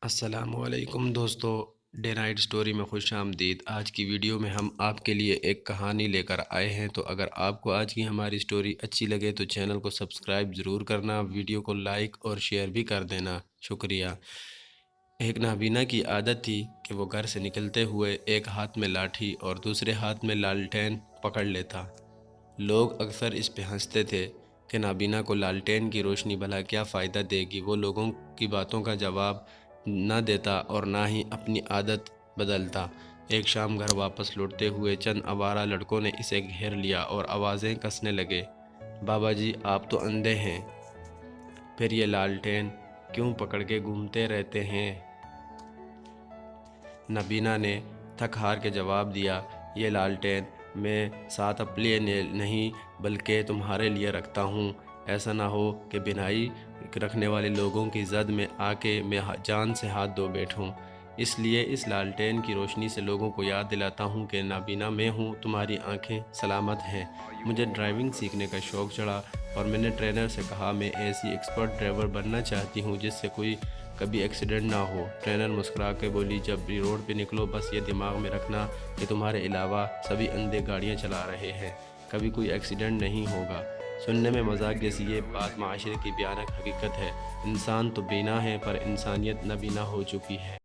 السلام علیکم دوستو، ڈے نائٹ سٹوری میں خوش آمدید۔ آج کی ویڈیو میں ہم آپ کے لیے ایک کہانی لے کر آئے ہیں، تو اگر آپ کو آج کی ہماری سٹوری اچھی لگے تو چینل کو سبسکرائب ضرور کرنا، ویڈیو کو لائک اور شیئر بھی کر دینا، شکریہ۔ ایک نابینا کی عادت تھی کہ وہ گھر سے نکلتے ہوئے ایک ہاتھ میں لاٹھی اور دوسرے ہاتھ میں لالٹین پکڑ لیتا۔ لوگ اکثر اس پہ ہنستے تھے کہ نابینا کو لالٹین کی روشنی بھلا کیا فائدہ دے گی۔ وہ لوگوں کی باتوں کا جواب نہ دیتا اور نہ ہی اپنی عادت بدلتا۔ ایک شام گھر واپس لوٹتے ہوئے چند آوارہ لڑکوں نے اسے گھیر لیا اور آوازیں کسنے لگے، بابا جی آپ تو اندھے ہیں، پھر یہ لالٹین کیوں پکڑ کے گھومتے رہتے ہیں؟ نابینا نے تھک ہار کے جواب دیا، یہ لالٹین میں ساتھ اپنے لیے نہیں بلکہ تمہارے لیے رکھتا ہوں، ایسا نہ ہو کہ بینائی رکھنے والے لوگوں کی زد میں آ کے میں جان سے ہاتھ دھو بیٹھوں۔ اس لیے اس لالٹین کی روشنی سے لوگوں کو یاد دلاتا ہوں کہ نابینا میں ہوں، تمہاری آنکھیں سلامت ہیں۔ مجھے ڈرائیونگ سیکھنے کا شوق چڑھا اور میں نے ٹرینر سے کہا میں ایسی ایکسپرٹ ڈرائیور بننا چاہتی ہوں جس سے کوئی کبھی ایکسیڈنٹ نہ ہو۔ ٹرینر مسکرا کے بولی، جب بھی روڈ پہ نکلو بس یہ دماغ میں رکھنا کہ تمہارے علاوہ سبھی اندھے گاڑیاں چلا رہے ہیں، کبھی کوئی ایکسیڈنٹ نہیں ہوگا۔ سننے میں مذاق جیسی یہ بات معاشرے کی بھیانک حقیقت ہے۔ انسان تو بینا ہے پر انسانیت نابینا ہو چکی ہے۔